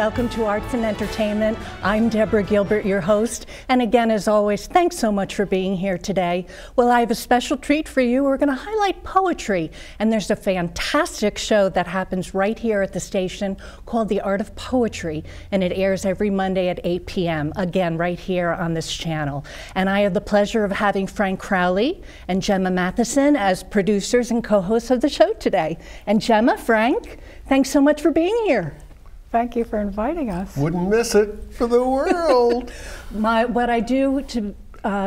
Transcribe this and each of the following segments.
welcome to Arts and Entertainment. I'm Deborah Gilbert, your host, and again, as always, thanks so much for being here today. Well, I have a special treat for you. We're going to highlight poetry, and there's a fantastic show that happens right here at the station called The Art of Poetry, and it airs every Monday at 8 p.m., again, right here on this channel. And I have the pleasure of having Frank Crowley and Gemma Mathewson as producers and co-hosts of the show today. And Gemma, Frank, thanks so much for being here. Thank you for inviting us. Wouldn't miss it for the world. What I do to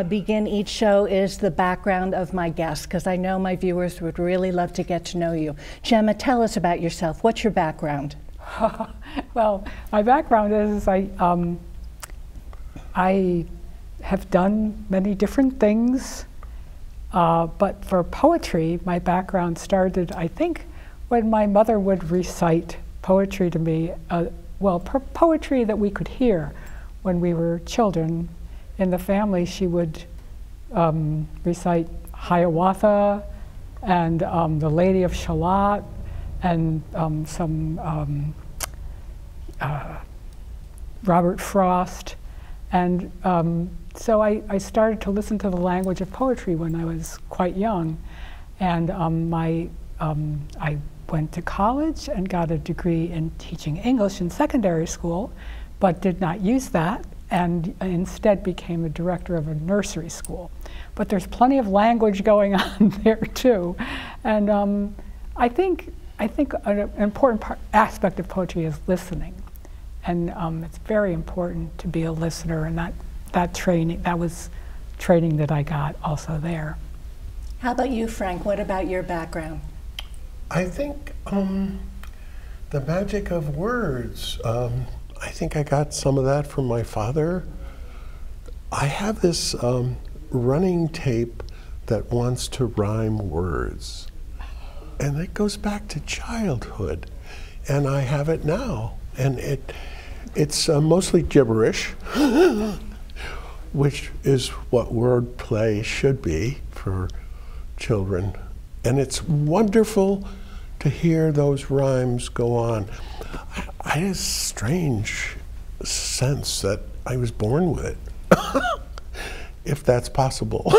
begin each show is the background of my guests, because I know my viewers would really love to get to know you. Gemma, tell us about yourself. What's your background? Well, my background is I have done many different things, but for poetry, my background started, I think, when my mother would recite poetry to me, poetry that we could hear when we were children. In the family, she would recite Hiawatha and The Lady of Shalott and some Robert Frost. And so I started to listen to the language of poetry when I was quite young. And I went to college and got a degree in teaching English in secondary school, but did not use that, and instead became a director of a nursery school. But there's plenty of language going on there too. And I think an important aspect of poetry is listening. And it's very important to be a listener, and that was training that I got also there. How about you, Frank? What about your background? I think the magic of words. I think I got some of that from my father. I have this running tape that wants to rhyme words. And it goes back to childhood. And I have it now. And it's mostly gibberish, which is what wordplay should be for children. And it's wonderful to hear those rhymes go on. I had a strange sense that I was born with it, if that's possible.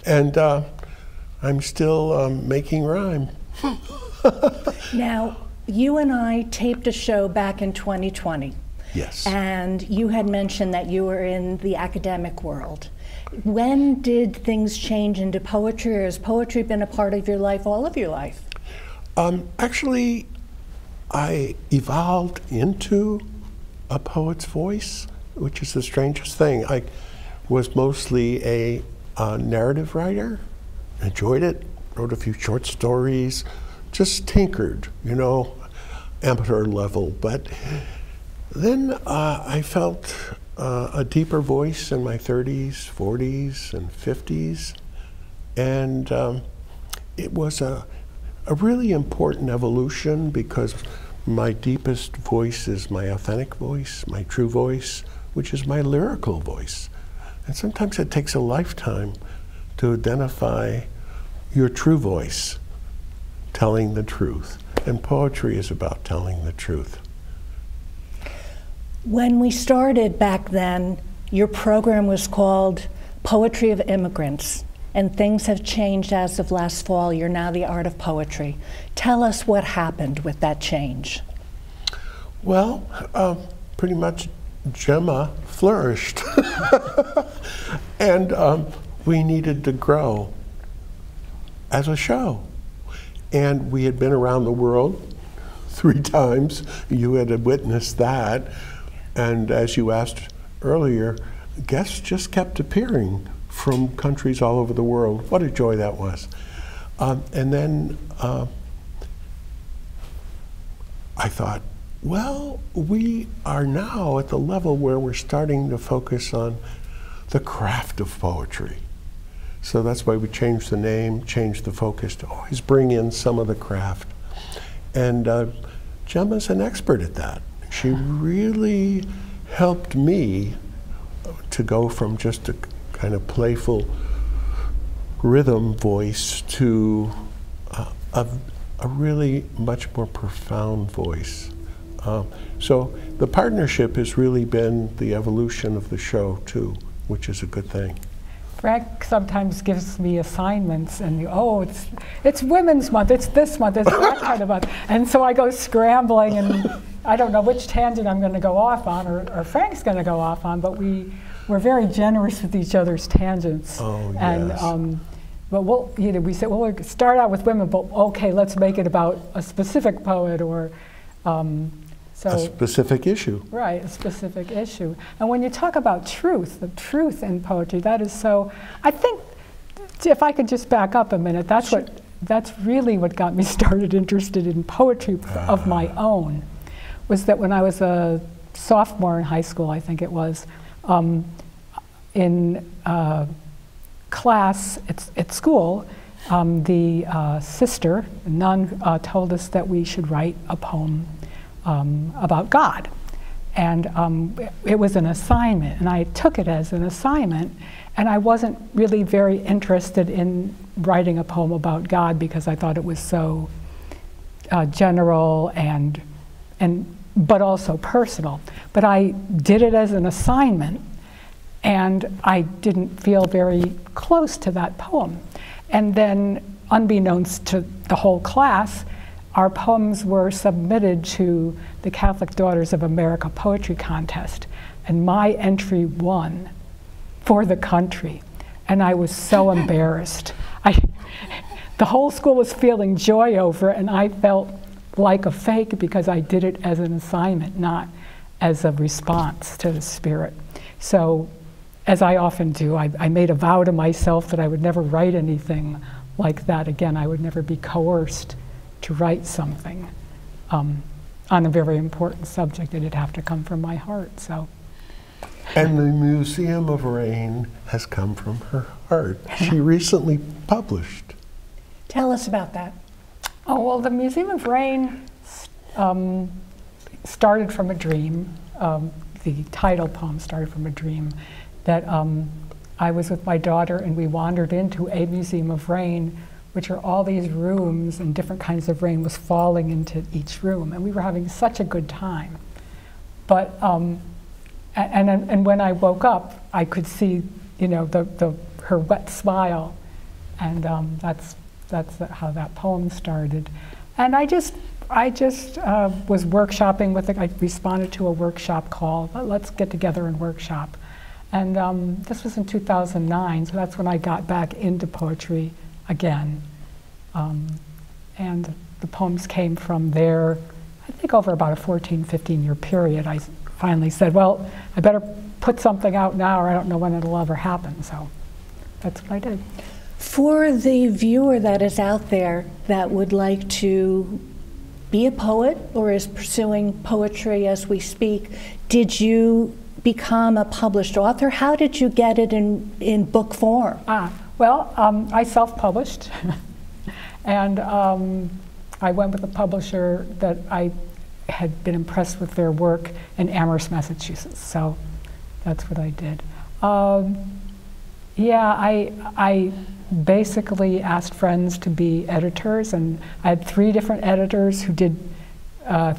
And I'm still making rhyme. Now, you and I taped a show back in 2020. Yes. And you had mentioned that you were in the academic world. When did things change into poetry, or has poetry been a part of your life all of your life? Actually, I evolved into a poet's voice, which is the strangest thing. I was mostly a narrative writer, enjoyed it, wrote a few short stories, just tinkered, you know, amateur level. But then I felt a deeper voice in my 30s, 40s, and 50s. And it was a really important evolution, because my deepest voice is my authentic voice, my true voice, which is my lyrical voice. And sometimes it takes a lifetime to identify your true voice, telling the truth. And poetry is about telling the truth. When we started back then, your program was called Poetry of Immigrants, and things have changed as of last fall. You're now The Art of Poetry. Tell us what happened with that change. Well, pretty much Gemma flourished. And we needed to grow as a show. And we had been around the world 3 times. You had witnessed that. And as you asked earlier, guests just kept appearing from countries all over the world. What a joy that was. And then I thought, well, we are now at the level where we're starting to focus on the craft of poetry. So that's why we changed the name, changed the focus to always bring in some of the craft. And Gemma's an expert at that. She really helped me to go from just a kind of playful rhythm voice to a really much more profound voice, So the partnership has really been the evolution of the show too, which is a good thing. Frank sometimes gives me assignments, and oh, it's Women's Month, it's this month, it's that kind of month, and so I go scrambling, and I don't know which tangent I'm going to go off on, or Frank's going to go off on, but we're very generous with each other's tangents. Oh, and yes. But we said, well, we'll start out with women, but okay, let's make it about a specific poet or. A specific issue. Right, a specific issue. And when you talk about truth, the truth in poetry, that is so, I think, if I could just back up a minute, that's really what got me started interested in poetry of my own, was that when I was a sophomore in high school, I think it was, in class at school, the sister, nun, told us that we should write a poem about God. And it was an assignment, and I took it as an assignment, and I wasn't really very interested in writing a poem about God because I thought it was so general but also personal. But I did it as an assignment, and I didn't feel very close to that poem. And then, unbeknownst to the whole class, our poems were submitted to the Catholic Daughters of America Poetry Contest, and my entry won for the country. And I was so embarrassed. The whole school was feeling joy over it, and I felt like a fake because I did it as an assignment, not as a response to the spirit. So, as I often do, I made a vow to myself that I would never write anything like that again. I would never be coerced to write something on a very important subject. It'd have to come from my heart. So. And the Museum of Rain has come from her heart. She recently published. Tell us about that. Oh, well, the Museum of Rain started from a dream. The title poem started from a dream that I was with my daughter, and we wandered into a Museum of Rain, which are all these rooms, and different kinds of rain was falling into each room, and we were having such a good time. But and when I woke up, I could see, her wet smile, and that's how that poem started. And I just was workshopping with it. I responded to a workshop call. Let's get together and workshop. And this was in 2009, so that's when I got back into poetry again. And the poems came from there, I think over about a 15 year period. I finally said, well, I better put something out now or I don't know when it'll ever happen. So that's what I did. For the viewer that is out there that would like to be a poet or is pursuing poetry as we speak, did you become a published author? How did you get it in book form? Well, I self-published, and I went with a publisher that I had been impressed with their work in Amherst, Massachusetts. So that's what I did. Yeah, I basically asked friends to be editors, and I had 3 different editors who did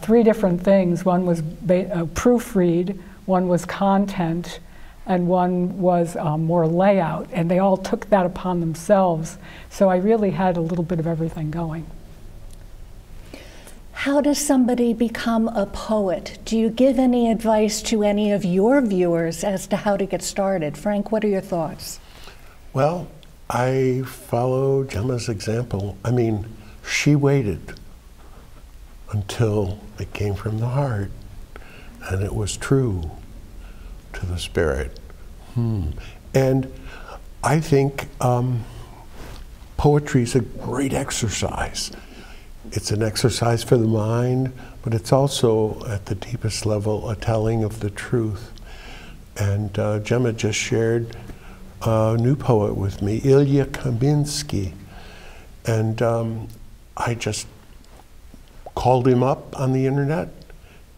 3 different things. One was proofread, one was content, and one was more layout, and they all took that upon themselves. So I really had a little bit of everything going. How does somebody become a poet? Do you give any advice to any of your viewers as to how to get started? Frank, what are your thoughts? Well, I follow Gemma's example. I mean, she waited until it came from the heart and it was true to the spirit. And I think poetry is a great exercise. It's an exercise for the mind, but it's also, at the deepest level, a telling of the truth. And Gemma just shared a new poet with me, Ilya Kaminsky. And I just called him up on the internet,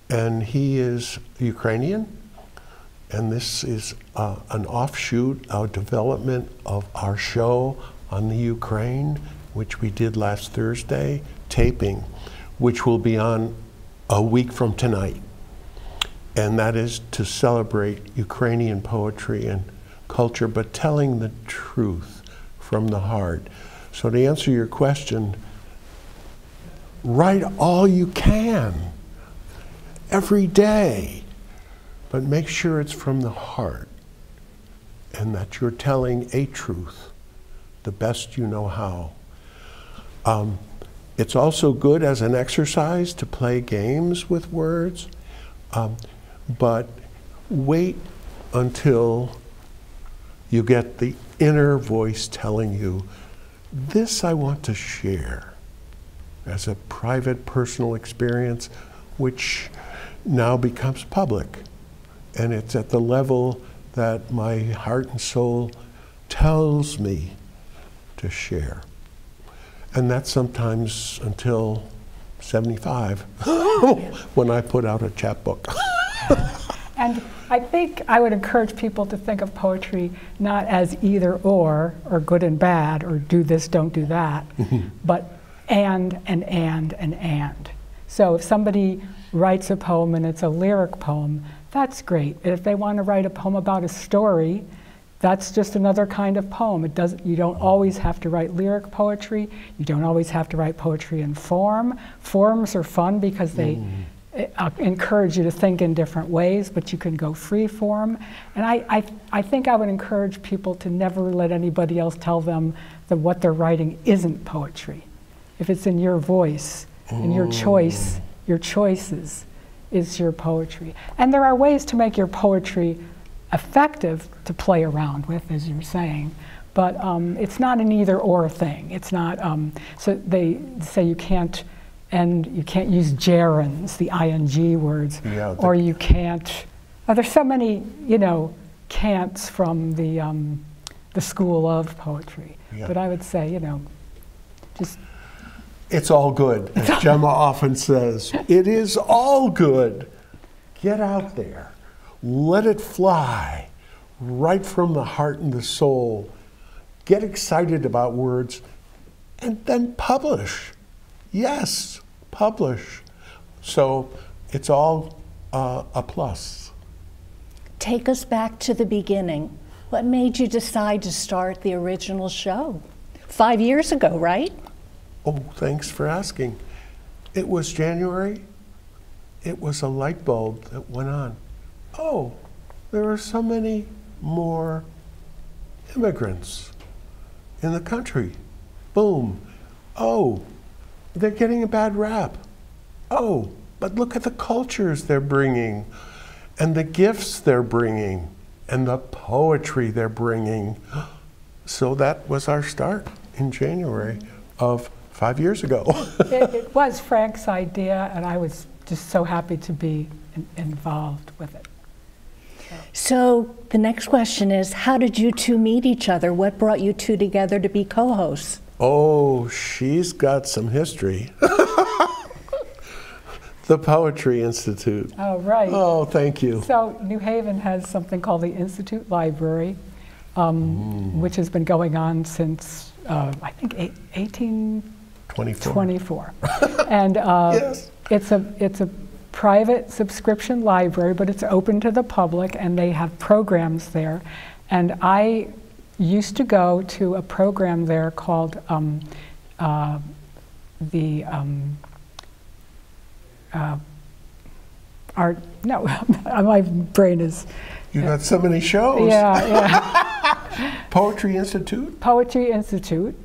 and he is Ukrainian. And this is an offshoot, a development of our show on the Ukraine, which we did last Thursday, taping, which will be on a week from tonight, and that is to celebrate Ukrainian poetry and culture, but telling the truth from the heart. So to answer your question, write all you can every day, but make sure it's from the heart and that you're telling a truth the best you know how. It's also good as an exercise to play games with words, but wait until you get the inner voice telling you, this I want to share as a private, personal experience, which now becomes public. And it's at the level that my heart and soul tells me to share. And that's sometimes until 75, when I put out a chapbook. And I think I would encourage people to think of poetry not as either or good and bad, or do this, don't do that, but and. So if somebody writes a poem and it's a lyric poem, that's great. If they want to write a poem about a story, that's just another kind of poem. You don't always have to write lyric poetry. You don't always have to write poetry in form. Forms are fun because they encourage you to think in different ways, but you can go free form. And I think I would encourage people to never let anybody else tell them that what they're writing isn't poetry. If it's in your voice and your choice, your choices is your poetry. And there are ways to make your poetry effective to play around with, as you're saying, but it's not an either or thing. It's not, so they say you can't use gerunds, the ing words, or you can't, there's so many, can'ts from the school of poetry. Yeah. But I would say, just. It's all good, as Gemma often says. It is all good. Get out there. Let it fly right from the heart and the soul. Get excited about words and then publish. Yes, publish. So it's all a plus. Take us back to the beginning. What made you decide to start the original show? 5 years ago, right? Oh, thanks for asking. It was January. It was a light bulb that went on. Oh, there are so many more immigrants in the country. Boom. Oh, they're getting a bad rap. Oh, but look at the cultures they're bringing, and the gifts they're bringing, and the poetry they're bringing. So that was our start in January of 5 years ago. It was Frank's idea, and I was just so happy to be involved with it. So the next question is, how did you two meet each other? What brought you two together to be co-hosts? Oh, she's got some history. The Poetry Institute. Oh, right. Oh, thank you. So New Haven has something called the Institute Library, which has been going on since, I think, 1824. And yes. It's a private subscription library, but it's open to the public, and they have programs there. And I used to go to a program there called my brain is. You got so many shows. Yeah. Poetry Institute? Poetry Institute.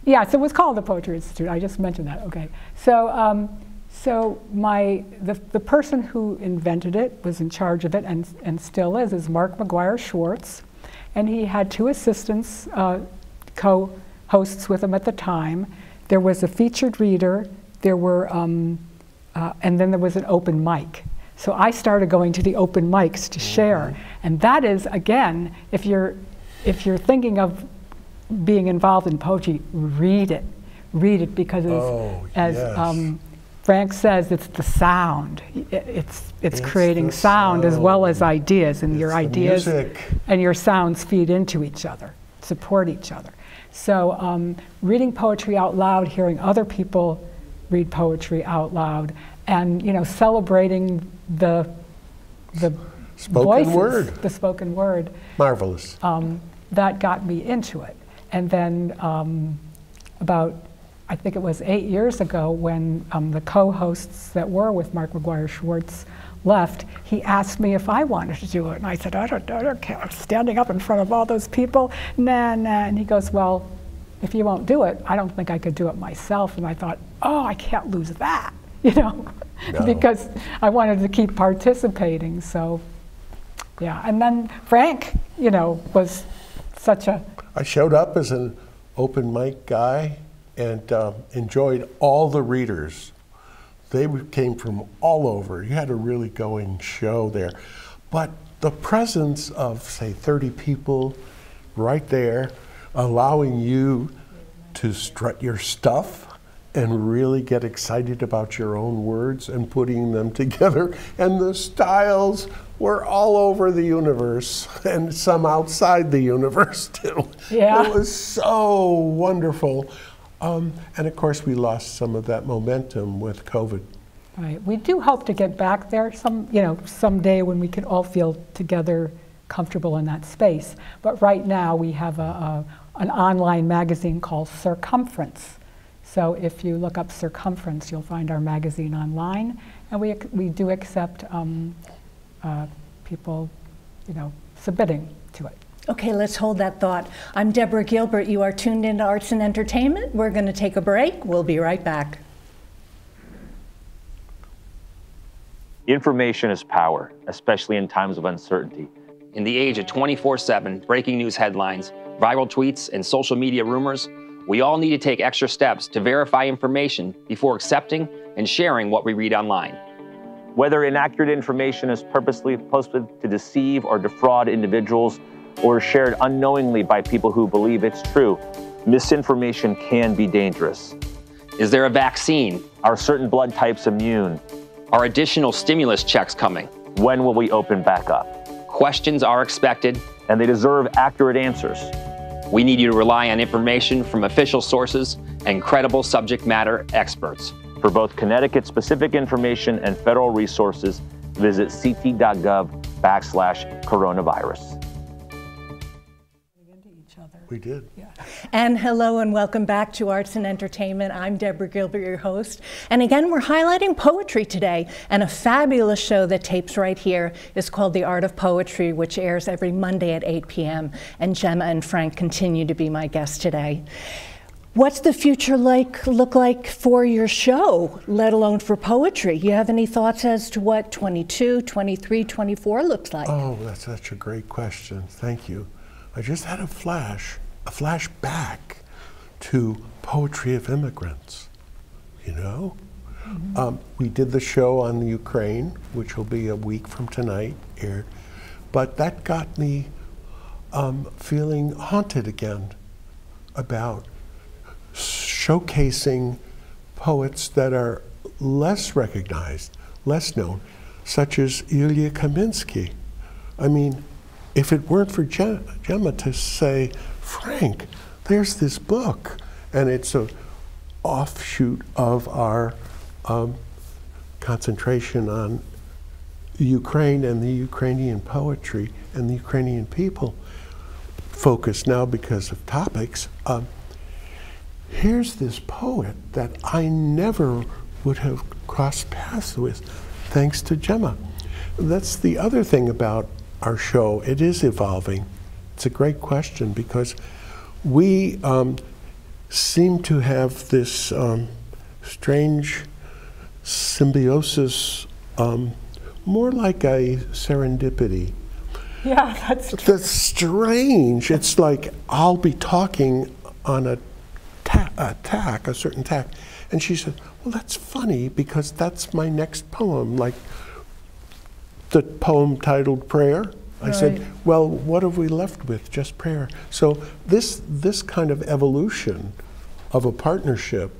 Yeah, so it was called the Poetry Institute. I just mentioned that. Okay. So, the person who invented it, was in charge of it, and still is Mark McGuire Schwartz, and he had two assistants, co-hosts with him at the time. There was a featured reader. There were, and then there was an open mic. So I started going to the open mics to share, and that is, again, if you're thinking of being involved in poetry, read it because as Frank says, it's the sound. It's creating sound as well as ideas, and your ideas and your sounds feed into each other, support each other. So reading poetry out loud, hearing other people read poetry out loud, and celebrating the spoken voices, word. the spoken word. Marvelous. That got me into it. And then about, I think it was 8 years ago, when the co-hosts that were with Mark McGuire Schwartz left, he asked me if I wanted to do it. And I said, I don't care. I'm standing up in front of all those people. Nah. And he goes, well, if you won't do it, I don't think I could do it myself. And I thought, oh, I can't lose that, No. because I wanted to keep participating. So, yeah. And then Frank, was such a... I showed up as an open mic guy and enjoyed all the readers. They came from all over. You had a really going show there. But the presence of, say, 30 people right there, allowing you to strut your stuff and really get excited about your own words and putting them together. And the styles were all over the universe and some outside the universe too. Yeah. It was so wonderful. And of course we lost some of that momentum with COVID. Right. We do hope to get back there someday when we can all feel together, comfortable in that space. But right now we have an online magazine called Circumference. So if you look up Circumference, you'll find our magazine online, and we do accept people, submitting to it. Okay, let's hold that thought. I'm Deborah Gilbert. You are tuned into Arts and Entertainment. We're going to take a break. We'll be right back. Information is power, especially in times of uncertainty. In the age of 24/7 breaking news headlines, viral tweets, and social media rumors, we all need to take extra steps to verify information before accepting and sharing what we read online. Whether inaccurate information is purposely posted to deceive or defraud individuals or shared unknowingly by people who believe it's true, misinformation can be dangerous. Is there a vaccine? Are certain blood types immune? Are additional stimulus checks coming? When will we open back up? Questions are expected, and they deserve accurate answers. We need you to rely on information from official sources and credible subject matter experts. For both Connecticut-specific information and federal resources, visit ct.gov/coronavirus. We did. Yeah. And hello and welcome back to Arts and Entertainment. I'm Deborah Gilbert, your host. And again, we're highlighting poetry today. And a fabulous show that tapes right here is called The Art of Poetry, which airs every Monday at 8 p.m. And Gemma and Frank continue to be my guests today. What's the future look like for your show, let alone for poetry? You have any thoughts as to what 22, 23, 24 looks like? Oh, that's such a great question. Thank you. I just had a flash back to Poetry of Immigrants, Mm-hmm. We did the show on the Ukraine, which will be a week from tonight, aired. But that got me feeling haunted again about showcasing poets that are less recognized, less known, such as Ilya Kaminsky. I mean, if it weren't for Gemma to say, Frank, there's this book, and it's an offshoot of our concentration on Ukraine and the Ukrainian poetry and the Ukrainian people, focused now because of topics. Here's this poet that I never would have crossed paths with, thanks to Gemma. That's the other thing about our show. It is evolving. It's a great question because we seem to have this strange symbiosis, more like a serendipity. Yeah, that's true. That's strange. It's like I'll be talking on a certain tack, and she said, well, that's funny because that's my next poem, like the poem titled Prayer. I said, well, what have we left with? Just prayer. So this kind of evolution of a partnership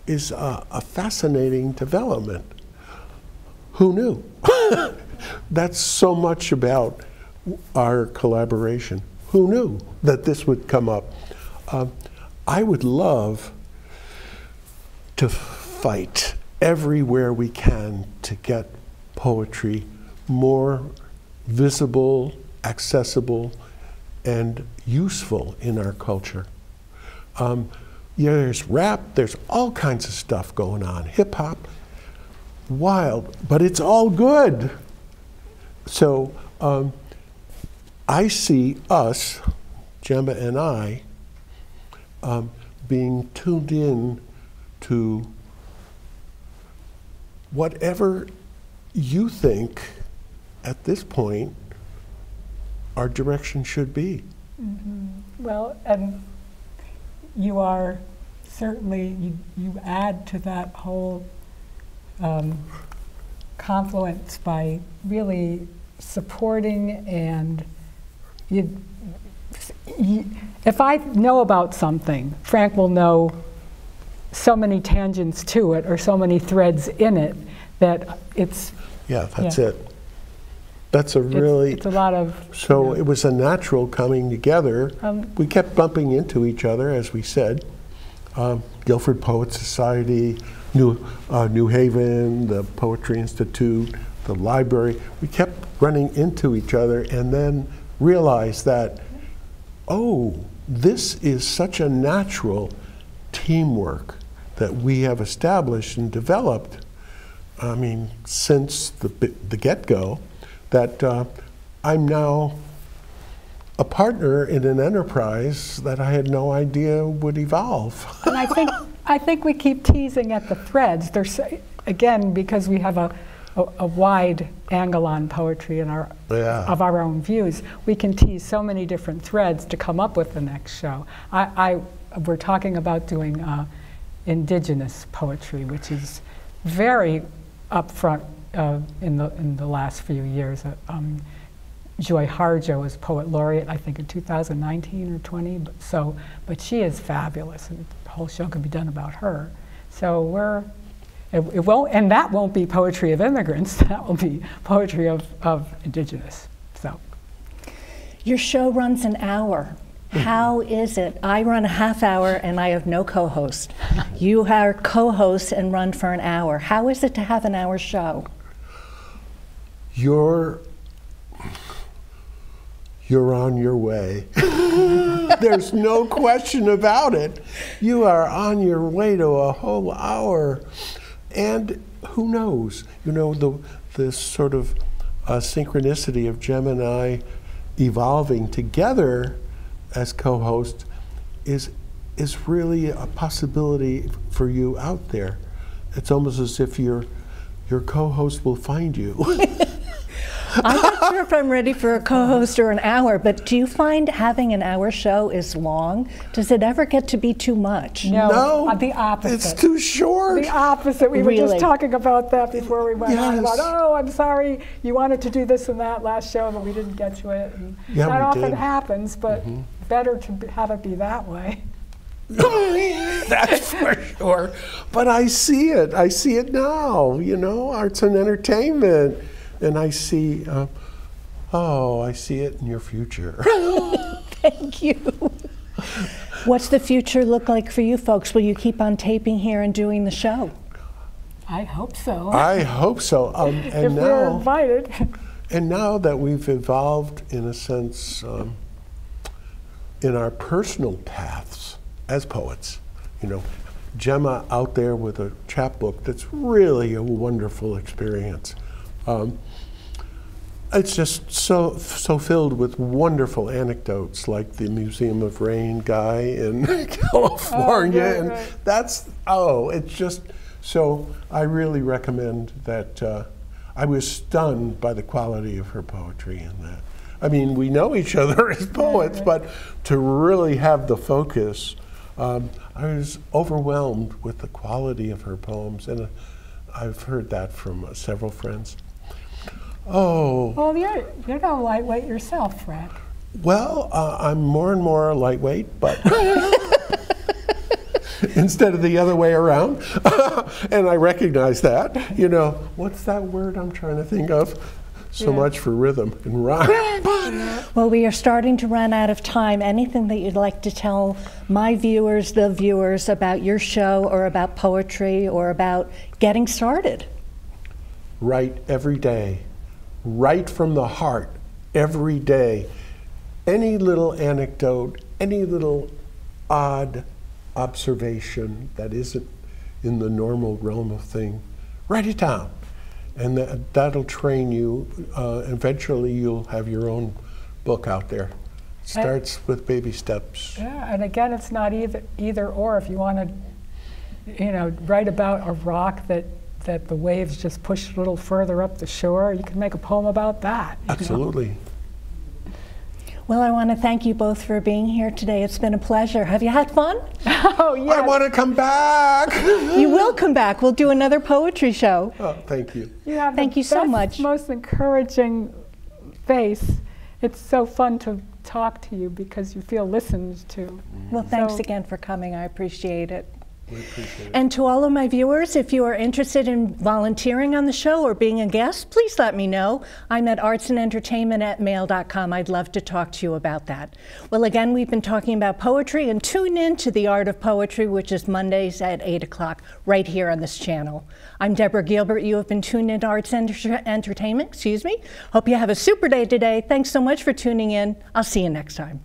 is a fascinating development. Who knew? That's so much about our collaboration. Who knew that this would come up? I would love to fight everywhere we can to get poetry more visible, accessible, and useful in our culture. There's rap, there's all kinds of stuff going on, hip hop, wild, but it's all good. So I see us, Gemma and I, being tuned in to whatever you think at this point our direction should be. Mm-hmm. Well, and you are certainly, you add to that whole confluence by really supporting, and if I know about something, Frank will know so many tangents to it or so many threads in it that it's... Yeah, that's it. That's a really... It's a lot of... So it was a natural coming together. We kept bumping into each other, as we said. Guilford Poets Society, New Haven, the Poetry Institute, the library. We kept running into each other and then realized that, oh, this is such a natural teamwork that we have established and developed, I mean, since the get-go, that I'm now a partner in an enterprise that I had no idea would evolve. And I think we keep teasing at the threads. There's, again, because we have a wide angle on poetry and of our own views, we can tease so many different threads to come up with the next show. We're talking about doing indigenous poetry, which is very upfront in the last few years. Joy Harjo was Poet Laureate, I think in 2019 or 20. But she is fabulous, and the whole show could be done about her. So it won't, and that won't be poetry of immigrants. That will be poetry of indigenous. So your show runs an hour. How is it? I run a half hour and I have no co-host. You are co-hosts and run for an hour. How is it to have an hour show? You're on your way. There's no question about it. You are on your way to a whole hour. And who knows? You know, the sort of synchronicity of Gemma and I evolving together as co-hosts is really a possibility for you out there. It's almost as if your co-host will find you. I'm not sure if I'm ready for a co-host or an hour, but do you find having an hour show is long? Does it ever get to be too much? No, the opposite. It's too short. The opposite. We Really? were just talking about that before we went on about, oh, I'm sorry, you wanted to do this and that last show, but we didn't get to it. And that often happens, but better to have it be that way. That's for sure. But I see it. I see it now, you know, arts and entertainment. And I see, I see it in your future. Thank you. What's the future look like for you folks? Will you keep on taping here and doing the show? I hope so. I hope so. And if we're invited. And now that we've evolved, in a sense, in our personal paths as poets, you know, Gemma out there with a chapbook that's really a wonderful experience. It's just so filled with wonderful anecdotes, like the Museum of Rain guy in California, and it's just so. I really recommend that. I was stunned by the quality of her poetry in that. I mean, we know each other as poets, but to really have the focus, I was overwhelmed with the quality of her poems, and I've heard that from several friends. Oh. Well, you're no lightweight yourself, Fred. Well, I'm more and more lightweight, but instead of the other way around. And I recognize that. You know, what's that word I'm trying to think of? So much for rhythm and rhyme. Well, we are starting to run out of time. Anything that you'd like to tell my viewers, the viewers, about your show or about poetry or about getting started? Write every day. Write from the heart every day. Any little anecdote, any little odd observation that isn't in the normal realm of thing, write it down. And that'll train you. Eventually you'll have your own book out there. It starts with baby steps. Yeah, and again, it's not either or. If you want to, write about a rock that the waves just push a little further up the shore, you can make a poem about that. Absolutely. Well, I want to thank you both for being here today. It's been a pleasure. Have you had fun? Oh, yes. I want to come back. You will come back. We'll do another poetry show. Oh, thank you. You have Thank you so much. Most encouraging face. It's so fun to talk to you because you feel listened to. Well, thanks again for coming. I appreciate it. We appreciate it. And to all of my viewers, if you are interested in volunteering on the show or being a guest, please let me know. I'm at artsandentertainment@mail.com. I'd love to talk to you about that. Well, again, we've been talking about poetry, and tune in to The Art of Poetry, which is Mondays at 8 o'clock right here on this channel. I'm Deborah Gilbert. You have been tuned in to Arts Entertainment. Hope you have a super day today. Thanks so much for tuning in. I'll see you next time.